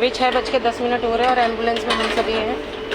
अभी 6:10 हो रहे हैं और एम्बुलेंस में हम सभी हैं।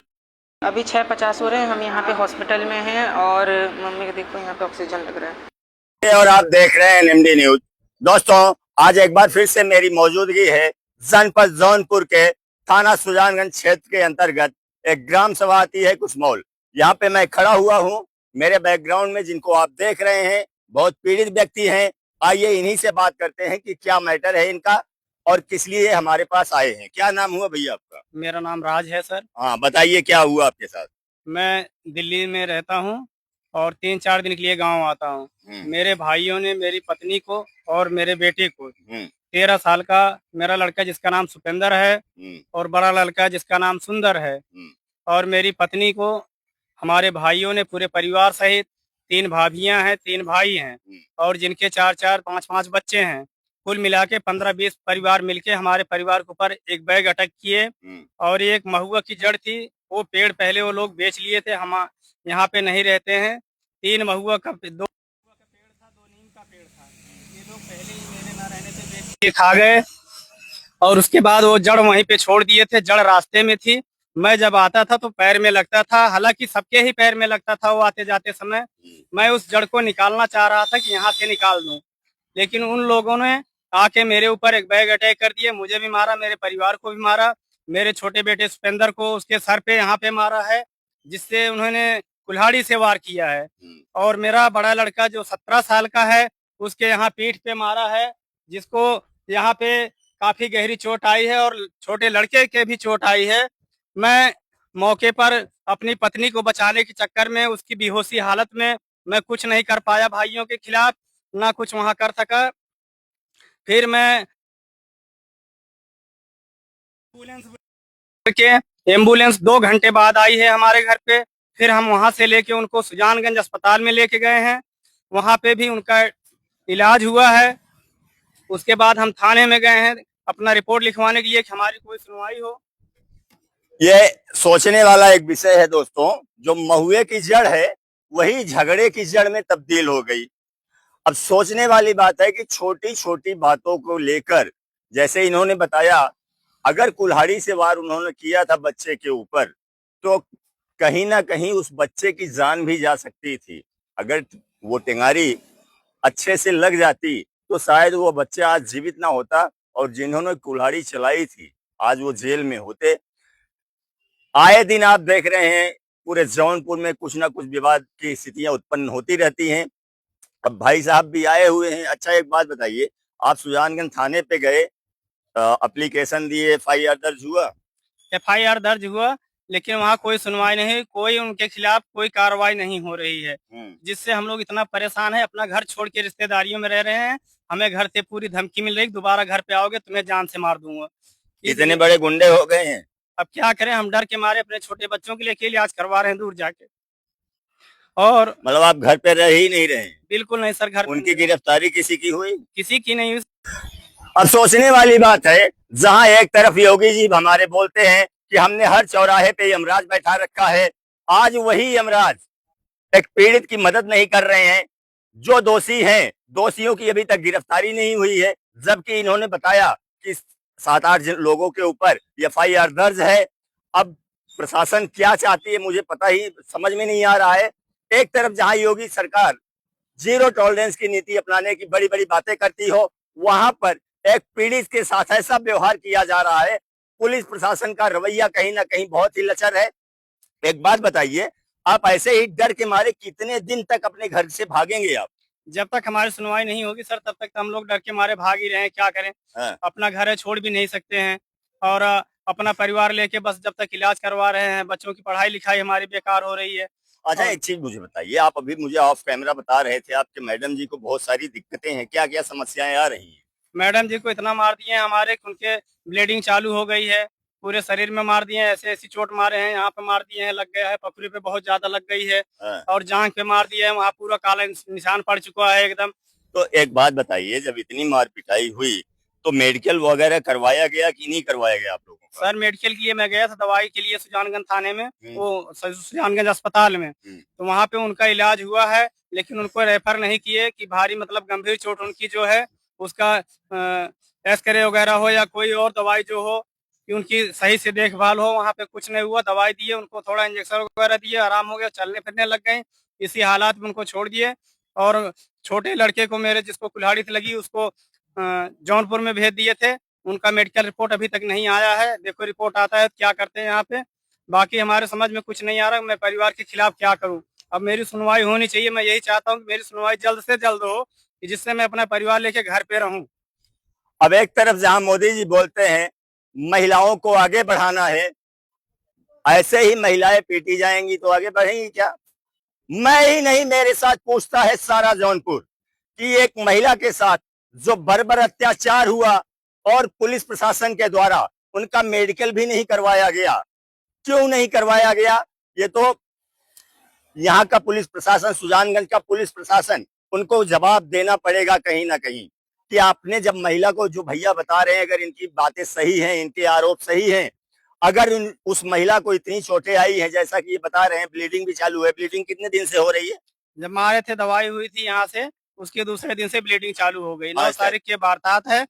अभी 6:50 हो रहे हैं। हम यहाँ पे हॉस्पिटल में हैं और मम्मी को देखो यहाँ पे ऑक्सीजन लग रहा है। और आप देख रहे हैं एनएमडी न्यूज। दोस्तों, आज एक बार फिर से मेरी मौजूदगी है जनपद जौनपुर के थाना सुजानगंज क्षेत्र के अंतर्गत एक ग्राम सभा आती है कुसमौल। यहाँ पे मैं खड़ा हुआ हूँ। मेरे बैकग्राउंड में जिनको आप देख रहे हैं बहुत पीड़ित व्यक्ति हैं। आइए इन्हीं से बात करते हैं कि क्या मैटर है इनका और किस लिए हमारे पास आए हैं। क्या नाम हुआ भैया आपका? मेरा नाम राज है सर। हाँ, बताइए क्या हुआ आपके साथ। मैं दिल्ली में रहता हूँ और 3-4 दिन के लिए गांव आता हूँ। मेरे भाइयों ने मेरी पत्नी को और मेरे बेटे को 13 साल का मेरा लड़का जिसका नाम सुपेंद्र है और बड़ा लड़का जिसका नाम सुंदर है और मेरी पत्नी को हमारे भाइयों ने पूरे परिवार सहित 3 भाभियां हैं, 3 भाई हैं और जिनके 4-4, 5-5 बच्चे हैं। कुल मिला के 15-20 परिवार मिलके हमारे परिवार के ऊपर एक बैग अटैक किए और एक महुआ की जड़ थी, वो पेड़ पहले वो लोग बेच लिए थे। हम यहाँ पे नहीं रहते हैं। 3 महुआ का 2 महुआ का पेड़ था, 2 नीम का पेड़ था। ये लोग पहले ही मेरे न रहने से बेच के खा गए और उसके बाद वो जड़ वहीं पे छोड़ दिए थे। जड़ रास्ते में थी। मैं जब आता था तो पैर में लगता था, हालांकि सबके ही पैर में लगता था वो आते जाते समय। मैं उस जड़ को निकालना चाह रहा था कि यहाँ से निकाल दूं, लेकिन उन लोगों ने आके मेरे ऊपर एक बैग अटैक कर दिए। मुझे भी मारा, मेरे परिवार को भी मारा। मेरे छोटे बेटे सुपेंद्र को उसके सर पे यहाँ पे मारा है, जिससे उन्होंने कुल्हाड़ी से वार किया है। और मेरा बड़ा लड़का जो 17 साल का है उसके यहाँ पीठ पे मारा है, जिसको यहाँ पे काफी गहरी चोट आई है और छोटे लड़के के भी चोट आई है। मैं मौके पर अपनी पत्नी को बचाने के चक्कर में उसकी बेहोशी हालत में मैं कुछ नहीं कर पाया भाइयों के खिलाफ, ना कुछ वहां कर सका। फिर मैं एम्बुलेंस 2 घंटे बाद आई है हमारे घर पे। फिर हम वहां से लेके उनको सुजानगंज अस्पताल में लेके गए हैं। वहां पे भी उनका इलाज हुआ है। उसके बाद हम थाने में गए हैं अपना रिपोर्ट लिखवाने के लिए कि हमारी कोई सुनवाई हो। ये सोचने वाला एक विषय है दोस्तों। जो महुए की जड़ है वही झगड़े की जड़ में तब्दील हो गई। अब सोचने वाली बात है कि छोटी छोटी बातों को लेकर, जैसे इन्होंने बताया, अगर कुल्हाड़ी से वार उन्होंने किया था बच्चे के ऊपर तो कहीं ना कहीं उस बच्चे की जान भी जा सकती थी। अगर वो टेंगारी अच्छे से लग जाती तो शायद वो बच्चा आज जीवित ना होता और जिन्होंने कुल्हाड़ी चलाई थी आज वो जेल में होते। आए दिन आप देख रहे हैं पूरे जौनपुर में कुछ ना कुछ विवाद की स्थितियां उत्पन्न होती रहती हैं। अब भाई साहब भी आए हुए हैं। अच्छा, एक बात बताइए, आप सुजानगंज थाने पे गए, एप्लीकेशन दिए, एफआईआर दर्ज हुआ? एफआईआर दर्ज हुआ, लेकिन वहाँ कोई सुनवाई नहीं, कोई उनके खिलाफ कोई कार्रवाई नहीं हो रही है, जिससे हम लोग इतना परेशान है। अपना घर छोड़ के रिश्तेदारियों में रह रहे हैं। हमें घर से पूरी धमकी मिल रही, दोबारा घर पे आओगे तुम्हें जान से मार दूंगा। इतने बड़े गुंडे हो गए हैं। अब क्या करें, हम डर के मारे अपने छोटे बच्चों के लिए इलाज करवा रहे हैं दूर जाके। और मतलब आप घर पे रह ही नहीं रहे? बिल्कुल नहीं सर, घर पे उनकी गिरफ्तारी किसी की हुई? किसी की नहीं हुई। अब सोचने वाली बात है, जहां एक तरफ योगी जी हमारे बोलते हैं कि हमने हर चौराहे पे यमराज बैठा रखा है, आज वही यमराज एक पीड़ित की मदद नहीं कर रहे हैं। जो दोषी हैं, दोषियों की अभी तक गिरफ्तारी नहीं हुई है, जबकि इन्होंने बताया कि 7-8 लोगों के ऊपर एफआईआर दर्ज है। अब प्रशासन क्या चाहती है मुझे पता ही समझ में नहीं आ रहा है। एक तरफ जहां योगी सरकार जीरो टॉलरेंस की नीति अपनाने की बड़ी बड़ी बातें करती हो, वहां पर एक पीड़ित के साथ ऐसा व्यवहार किया जा रहा है। पुलिस प्रशासन का रवैया कहीं ना कहीं बहुत ही लचर है। एक बात बताइए, आप ऐसे ही डर के मारे कितने दिन तक अपने घर से भागेंगे आप? जब तक हमारी सुनवाई नहीं होगी सर, तब तक हम लोग डर के मारे भाग ही रहे हैं। क्या करें, अपना घर है छोड़ भी नहीं सकते हैं और अपना परिवार लेके बस जब तक इलाज करवा रहे हैं। बच्चों की पढ़ाई लिखाई हमारी बेकार हो रही है। अच्छा, एक चीज मुझे बताइए, आप अभी मुझे ऑफ कैमरा बता रहे थे आपके मैडम जी को बहुत सारी दिक्कतें हैं, क्या क्या समस्याएं आ रही हैं? मैडम जी को इतना मार दिए हैं हमारे, उनके ब्लीडिंग चालू हो गई है। पूरे शरीर में मार दिए हैं, ऐसे ऐसी चोट मारे हैं, यहाँ पे मार दिए हैं, लग गया है, पखुरी पे बहुत ज्यादा लग गई है और जांघ पे मार दिए है, वहाँ पूरा काला निशान पड़ चुका है एकदम। तो एक बात बताइए, जब इतनी मार पिटाई हुई तो मेडिकल वगैरह करवाया गया कि नहीं करवाया गया आप लोगों को? सर मेडिकल के लिए मैं गया था दवाई के लिए सुजानगंज थाने में, वो सुजानगंज अस्पताल में। तो वहाँ पे उनका इलाज हुआ है, लेकिन उनको रेफर नहीं किए कि भारी मतलब गंभीर चोट उनकी जो है उसका एक्सरे वगैरह हो या कोई और दवाई जो हो, कि उनकी सही से देखभाल हो। वहाँ पे कुछ नहीं हुआ, दवाई दिए उनको, थोड़ा इंजेक्शन वगैरह दिए, आराम हो गया, चलने फिरने लग गए। इसी हालात में उनको छोड़ दिए। और छोटे लड़के को मेरे, जिसको कुल्हाड़ी से लगी, उसको जौनपुर में भेज दिए थे। उनका मेडिकल रिपोर्ट अभी तक नहीं आया है। देखो रिपोर्ट आता है तो क्या करते हैं यहाँ पे। बाकी हमारे समझ में कुछ नहीं आ रहा, मैं परिवार के खिलाफ क्या करूँ। अब मेरी सुनवाई होनी चाहिए। मैं यही चाहता हूँ कि मेरी सुनवाई जल्द से जल्द हो, कि जिससे मैं अपना परिवार लेके घर पे रहूं। अब एक तरफ जहां मोदी जी बोलते हैं महिलाओं को आगे बढ़ाना है, ऐसे ही महिलाएं पीटी जाएंगी तो आगे बढ़ेंगी क्या? मैं ही नहीं, मेरे साथ पूछता है सारा जौनपुर कि एक महिला के साथ जो बर्बर अत्याचार हुआ और पुलिस प्रशासन के द्वारा उनका मेडिकल भी नहीं करवाया गया। क्यों नहीं करवाया गया? ये तो यहाँ का पुलिस प्रशासन, सुजानगंज का पुलिस प्रशासन, उनको जवाब देना पड़ेगा कहीं ना कहीं कि आपने जब महिला को, जो भैया बता रहे हैं, अगर इनकी बातें सही हैं, इनके आरोप सही हैं, अगर उस महिला को इतनी चोटें आई हैं, जैसा कि ये बता रहे हैं, ब्लीडिंग भी चालू है, ब्लीडिंग कितने दिन से हो रही है? जब मारे थे, दवाई हुई थी यहाँ से, उसके दूसरे दिन से ब्लीडिंग चालू हो गई। 9 अच्छा। तारीख की वारदात है,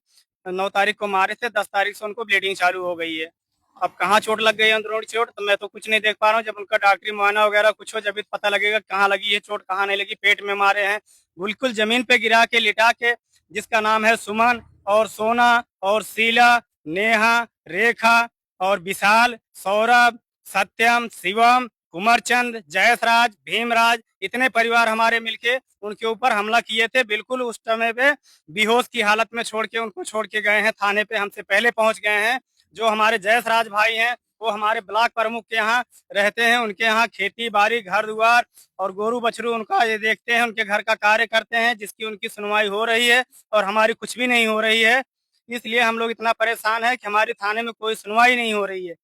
9 तारीख को मारे थे, 10 तारीख से उनको ब्लीडिंग चालू हो गई है। अब कहाँ चोट लग गई है, अंदरूनी चोट, तो मैं तो कुछ नहीं देख पा रहा हूँ। जब उनका डॉक्टरी मुआयना वगैरह कुछ हो, जब भी पता लगेगा कहाँ लगी है चोट, कहाँ नहीं लगी। पेट में मारे हैं, बिल्कुल जमीन पे गिरा के, लिटा के। जिसका नाम है सुमन और सोना और शीला, नेहा, रेखा और विशाल, सौरभ, सत्यम, शिवम, कुमारचंद, जयसराज, भीमराज, इतने परिवार हमारे मिलके उनके ऊपर हमला किए थे। बिल्कुल उस समय पे बेहोश की हालत में छोड़ के, उनको छोड़ के गए हैं थाने पे, हमसे पहले पहुंच गए हैं। जो हमारे जयसराज भाई हैं, वो हमारे ब्लॉक प्रमुख के यहाँ रहते हैं। उनके यहाँ खेती बाड़ी, घर द्वार और गोरू बछरू उनका ये देखते हैं, उनके घर का कार्य करते हैं, जिसकी उनकी सुनवाई हो रही है और हमारी कुछ भी नहीं हो रही है। इसलिए हम लोग इतना परेशान है कि हमारी थाने में कोई सुनवाई नहीं हो रही है।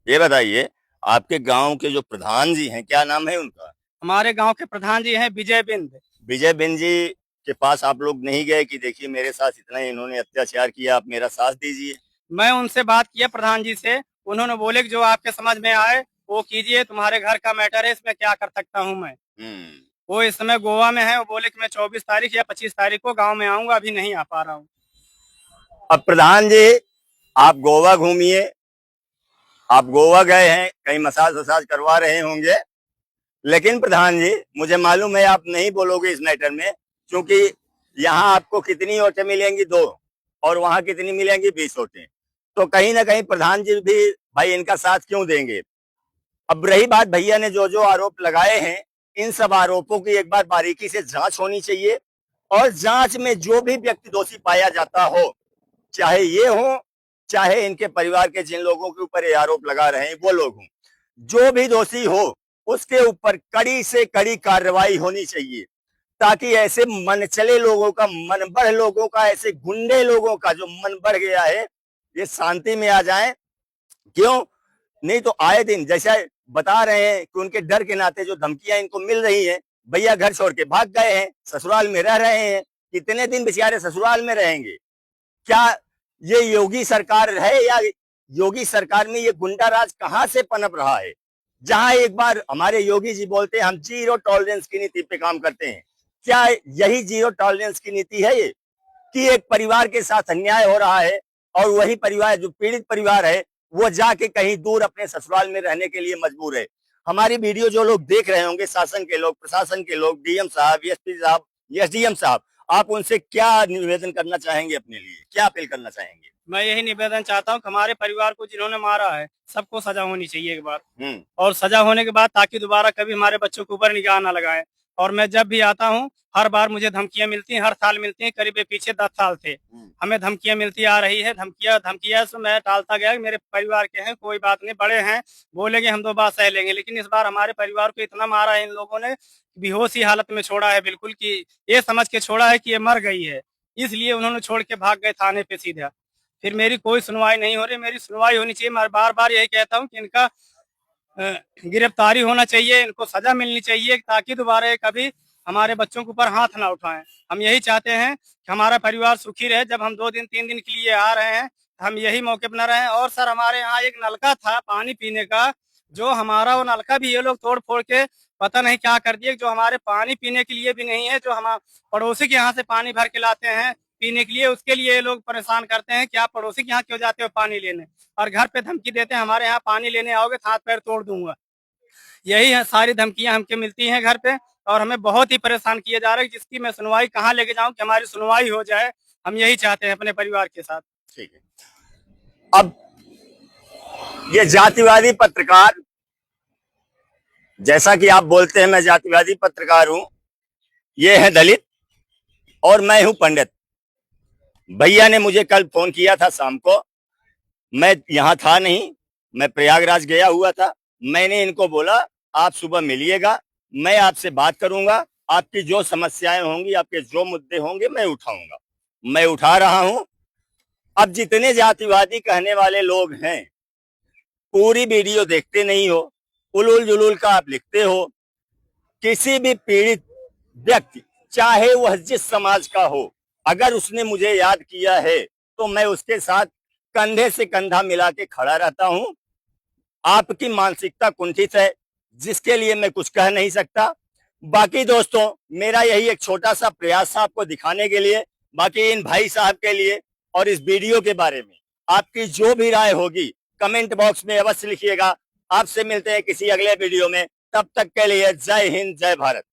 ये बताइए, आपके गांव के जो प्रधान जी हैं, क्या नाम है उनका? हमारे गांव के प्रधान जी हैं विजय बिंद। विजय बिंद जी के पास आप लोग नहीं गए कि देखिए मेरे साथ इतना इन्होंने अत्याचार किया, आप मेरा साथ दीजिए? मैं उनसे बात किया प्रधान जी से, उन्होंने बोले कि जो आपके समझ में आए वो कीजिए, तुम्हारे घर का मैटर है, इसमें क्या कर सकता हूँ मैं। वो इस समय गोवा में है। वो बोले कि मैं 24 तारीख या 25 तारीख को गांव में आऊंगा, अभी नहीं आ पा रहा हूँ। अब प्रधान जी, आप गोवा घूमिए, आप गोवा गए हैं, कहीं मसाज वसाज करवा रहे होंगे, लेकिन प्रधान जी मुझे मालूम है आप नहीं बोलोगे इस मैटर में, क्योंकि यहाँ आपको कितनी ओटें मिलेंगी? 2, और वहां कितनी मिलेंगी? 20 ओटें। तो कहीं ना कहीं प्रधान जी भी भाई इनका साथ क्यों देंगे? अब रही बात भैया ने जो जो आरोप लगाए हैं, इन सब आरोपों की एक बार बारीकी से जांच होनी चाहिए, और जांच में जो भी व्यक्ति दोषी पाया जाता हो, चाहे ये हो, चाहे इनके परिवार के जिन लोगों के ऊपर ये आरोप लगा रहे हैं वो लोग हों, जो भी दोषी हो उसके ऊपर कड़ी से कड़ी कार्रवाई होनी चाहिए, ताकि ऐसे मनचले लोगों का, मनबढ़ लोगों का, ऐसे गुंडे लोगों का जो मन बढ़ गया है, ये शांति में आ जाए। क्यों नहीं तो आए दिन जैसा बता रहे हैं कि उनके डर के नाते जो धमकियां इनको मिल रही हैं, भैया घर छोड़ के भाग गए हैं, ससुराल में रह रहे हैं, कितने दिन बेचारे ससुराल में रहेंगे? क्या ये योगी सरकार है, या योगी सरकार में ये गुंडा राज कहां से पनप रहा है? जहां एक बार हमारे योगी जी बोलते हैं हम जीरो टॉलरेंस की नीति पे काम करते हैं, क्या यही जीरो टॉलरेंस की नीति है ये, कि एक परिवार के साथ अन्याय हो रहा है और वही परिवार, जो पीड़ित परिवार है, वो जाके कहीं दूर अपने ससुराल में रहने के लिए मजबूर है? हमारी वीडियो जो लोग देख रहे होंगे, शासन के लोग, प्रशासन के लोग, डीएम साहब, एसपी साहब, एसडीएम साहब, आप उनसे क्या निवेदन करना चाहेंगे? अपने लिए क्या अपील करना चाहेंगे? मैं यही निवेदन चाहता हूँ कि हमारे परिवार को जिन्होंने मारा है सबको सजा होनी चाहिए एक बार, और सजा होने के बाद ताकि दोबारा कभी हमारे बच्चों के ऊपर निगाह ना लगाए। और मैं जब भी आता हूँ, हर बार मुझे धमकियां मिलती हैं, हर साल मिलती हैं, करीब पीछे 10 साल थे हमें धमकियां मिलती आ रही है। धमकियां से मैं टालता गया, मेरे परिवार के हैं, कोई बात नहीं, बड़े हैं, बोलेंगे हम 2 बात सह लेंगे। लेकिन इस बार हमारे परिवार को इतना मारा है इन लोगों ने, बेहोशी हालत में छोड़ा है, बिल्कुल कि ये समझ के छोड़ा है कि ये मर गई है, इसलिए उन्होंने छोड़ के भाग गए थाने पे सीधा। फिर मेरी कोई सुनवाई नहीं हो रही, मेरी सुनवाई होनी चाहिए। मैं बार बार यही कहता हूँ कि इनका गिरफ्तारी होना चाहिए, इनको सजा मिलनी चाहिए, ताकि दोबारा कभी हमारे बच्चों के ऊपर हाथ ना उठाएं। हम यही चाहते हैं कि हमारा परिवार सुखी रहे। जब हम 2 दिन 3 दिन के लिए आ रहे हैं, हम यही मौके पर न रहे। और सर, हमारे यहाँ एक नलका था पानी पीने का, जो हमारा वो नलका भी ये लोग तोड़ फोड़ के पता नहीं क्या कर दिए, जो हमारे पानी पीने के लिए भी नहीं है, जो हम पड़ोसी के यहाँ से पानी भर के लाते हैं, पीने के लिए, उसके लिए ये लोग परेशान करते हैं कि आप पड़ोसी के यहाँ क्यों जाते हो पानी लेने, और घर पे धमकी देते हैं हमारे यहाँ पानी लेने आओगे तो हाथ पैर तोड़ दूंगा। यही है, सारी धमकियां हमके मिलती हैं घर पे, और हमें बहुत ही परेशान किया जा रहा है, जिसकी मैं सुनवाई कहाँ लेके जाऊं कि हमारी सुनवाई हो जाए। हम यही चाहते हैं अपने परिवार के साथ। ठीक है। अब ये जातिवादी पत्रकार, जैसा कि आप बोलते हैं मैं जातिवादी पत्रकार हूं, ये है दलित और मैं हूं पंडित। भैया ने मुझे कल फोन किया था शाम को, मैं यहां था नहीं, मैं प्रयागराज गया हुआ था। मैंने इनको बोला आप सुबह मिलिएगा, मैं आपसे बात करूंगा, आपकी जो समस्याएं होंगी, आपके जो मुद्दे होंगे मैं उठाऊंगा। मैं उठा रहा हूं। अब जितने जातिवादी कहने वाले लोग हैं, पूरी वीडियो देखते नहीं हो, उलूल जुलूल का आप लिखते हो। किसी भी पीड़ित व्यक्ति, चाहे वह जिस समाज का हो, अगर उसने मुझे याद किया है तो मैं उसके साथ कंधे से कंधा मिला के खड़ा रहता हूं। आपकी मानसिकता कुंठित है, जिसके लिए मैं कुछ कह नहीं सकता। बाकी दोस्तों, मेरा यही एक छोटा सा प्रयास था आपको दिखाने के लिए। बाकी इन भाई साहब के लिए और इस वीडियो के बारे में आपकी जो भी राय होगी कमेंट बॉक्स में अवश्य लिखिएगा। आपसे मिलते हैं किसी अगले वीडियो में, तब तक के लिए जय हिंद, जय भारत।